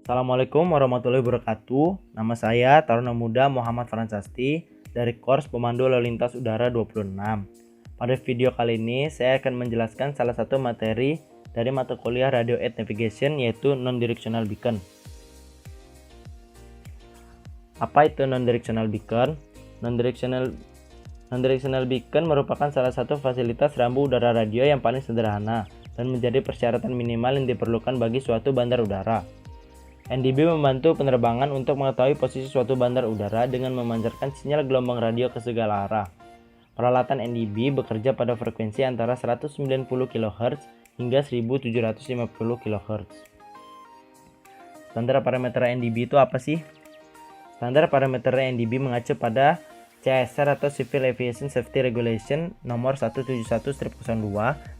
Assalamualaikum warahmatullahi wabarakatuh. Nama saya Taruna Muda Muhammad Fransasti dari Kors Pemandu Lalu Lintas Udara 26. Pada video kali ini saya akan menjelaskan salah satu materi dari mata kuliah Radio Aid Navigation, yaitu Non-Directional Beacon. Apa itu Non-Directional Beacon? Non-Directional Beacon merupakan salah satu fasilitas rambu udara radio yang paling sederhana dan menjadi persyaratan minimal yang diperlukan bagi suatu bandar udara. NDB membantu penerbangan untuk mengetahui posisi suatu bandar udara dengan memancarkan sinyal gelombang radio ke segala arah. Peralatan NDB bekerja pada frekuensi antara 190 kHz hingga 1750 kHz. Standar parameter NDB itu apa sih? Standar parameter NDB mengacu pada CASR atau Civil Aviation Safety Regulation nomor 171/02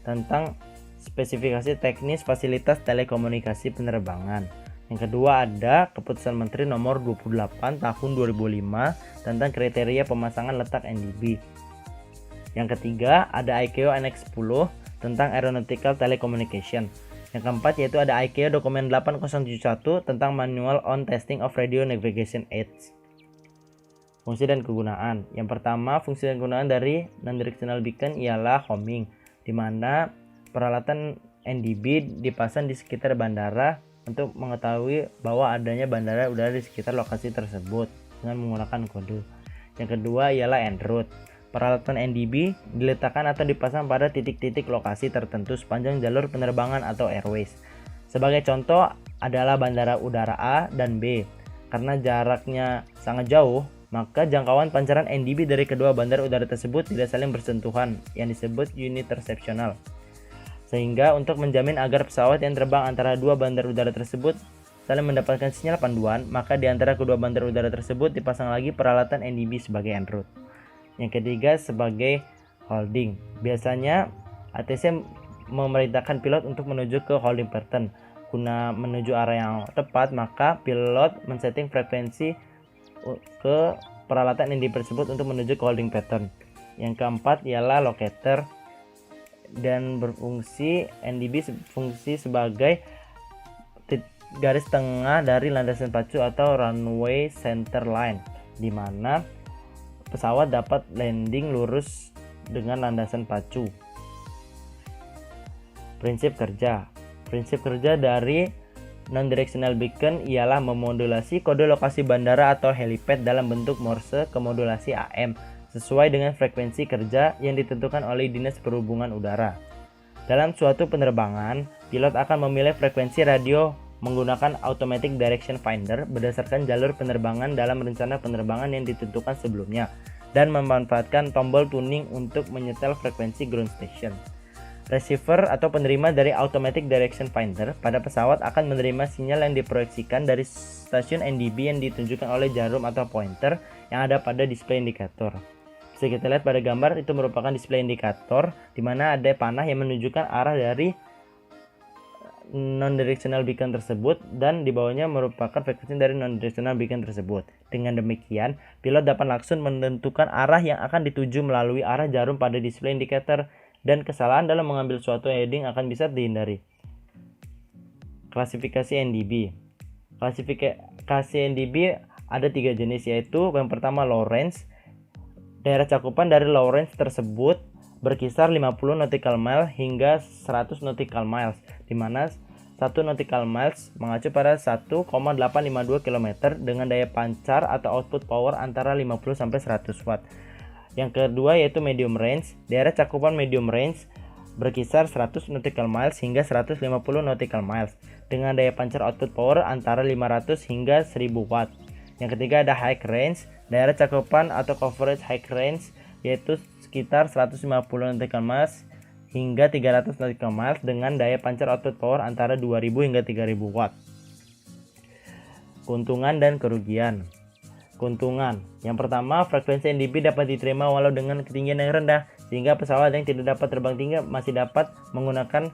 tentang spesifikasi teknis fasilitas telekomunikasi penerbangan. Yang kedua ada Keputusan Menteri nomor 28 tahun 2005 tentang kriteria pemasangan letak NDB. Yang ketiga ada ICAO Annex 10 tentang Aeronautical Telecommunication. Yang keempat yaitu ada ICAO Dokumen 8071 tentang Manual on Testing of Radio Navigation Aids. Fungsi dan kegunaan. Yang pertama, fungsi dan kegunaan dari Non-Directional Beacon ialah homing, di mana peralatan NDB dipasang di sekitar bandara untuk mengetahui bahwa adanya bandara udara di sekitar lokasi tersebut dengan menggunakan kode. Yang kedua ialah en route. Peralatan NDB diletakkan atau dipasang pada titik-titik lokasi tertentu sepanjang jalur penerbangan atau airways. Sebagai contoh adalah bandara udara A dan B. Karena jaraknya sangat jauh, maka jangkauan pancaran NDB dari kedua bandara udara tersebut tidak saling bersentuhan, yang disebut unipersepsional. Sehingga untuk menjamin agar pesawat yang terbang antara dua bandar udara tersebut saling mendapatkan sinyal panduan, maka di antara kedua bandar udara tersebut dipasang lagi peralatan NDB sebagai en route. Yang ketiga sebagai holding. Biasanya ATC memerintahkan pilot untuk menuju ke holding pattern. Guna menuju arah yang tepat, maka pilot men-setting frekuensi ke peralatan NDB tersebut untuk menuju ke holding pattern. Yang keempat ialah locator, dan berfungsi NDB fungsi sebagai garis tengah dari landasan pacu atau runway center line, di mana pesawat dapat landing lurus dengan landasan pacu. Prinsip kerja dari Non-Directional Beacon ialah memodulasi kode lokasi bandara atau helipad dalam bentuk Morse ke modulasi AM sesuai dengan frekuensi kerja yang ditentukan oleh Dinas Perhubungan Udara. Dalam suatu penerbangan, pilot akan memilih frekuensi radio menggunakan Automatic Direction Finder berdasarkan jalur penerbangan dalam rencana penerbangan yang ditentukan sebelumnya dan memanfaatkan tombol tuning untuk menyetel frekuensi ground station. Receiver atau penerima dari Automatic Direction Finder pada pesawat akan menerima sinyal yang diproyeksikan dari stasiun NDB yang ditunjukkan oleh jarum atau pointer yang ada pada display indikator. Bisa kita lihat pada gambar, itu merupakan display indikator di mana ada panah yang menunjukkan arah dari Non-Directional Beacon tersebut, dan di bawahnya merupakan frekuensi dari Non-Directional Beacon tersebut. Dengan demikian, pilot dapat langsung menentukan arah yang akan dituju melalui arah jarum pada display indikator, dan kesalahan dalam mengambil suatu heading akan bisa dihindari. Klasifikasi NDB. Klasifikasi NDB ada 3 jenis, yaitu yang pertama low range. Daerah cakupan dari low range tersebut berkisar 50 nautical mile hingga 100 nautical miles, di mana 1 nautical miles mengacu pada 1,852 km dengan daya pancar atau output power antara 50 sampai 100 watt. Yang kedua yaitu medium range. Daerah cakupan medium range berkisar 100 nautical miles hingga 150 nautical miles dengan daya pancar output power antara 500 hingga 1000 watt. Yang ketiga ada high range. Daerah cakupan atau coverage high range yaitu sekitar 150 nautical miles hingga 300 nautical miles dengan daya pancar output power antara 2000 hingga 3000 watt. Keuntungan dan kerugian. Keuntungan. Yang pertama, frekuensi NDB dapat diterima walau dengan ketinggian yang rendah, sehingga pesawat yang tidak dapat terbang tinggi masih dapat menggunakan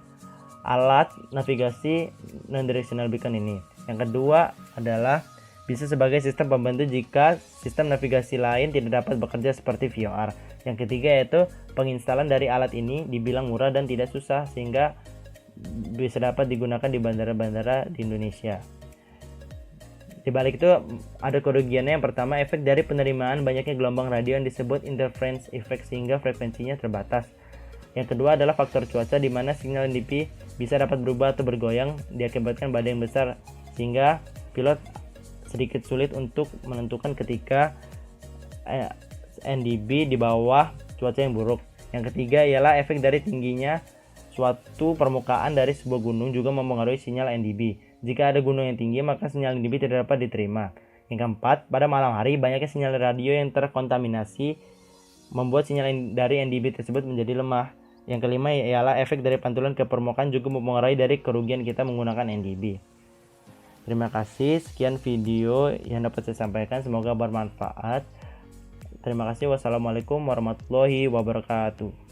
alat navigasi Non-Directional Beacon ini. Yang kedua adalah bisa sebagai sistem pembantu jika sistem navigasi lain tidak dapat bekerja seperti VOR. Yang ketiga yaitu penginstalan dari alat ini dibilang murah dan tidak susah, sehingga bisa dapat digunakan di bandara-bandara di Indonesia. Di balik itu ada kerugiannya. Yang pertama, efek dari penerimaan banyaknya gelombang radio yang disebut interference effect sehingga frekuensinya terbatas. Yang kedua adalah faktor cuaca, di mana sinyal NDP bisa dapat berubah atau bergoyang diakibatkan badai yang besar sehingga pilot sedikit sulit untuk menentukan ketika NDP di bawah cuaca yang buruk. Yang ketiga ialah efek dari tingginya suatu permukaan dari sebuah gunung juga mempengaruhi sinyal NDP. Jika ada gunung yang tinggi, maka sinyal NDP tidak dapat diterima. Yang keempat, pada malam hari banyaknya sinyal radio yang terkontaminasi membuat sinyal dari NDP tersebut menjadi lemah. Yang kelima ialah efek dari pantulan ke permukaan juga mempengaruhi dari kerugian kita menggunakan NDP. Terima kasih, sekian video yang dapat saya sampaikan, semoga bermanfaat. Terima kasih. Wassalamualaikum warahmatullahi wabarakatuh.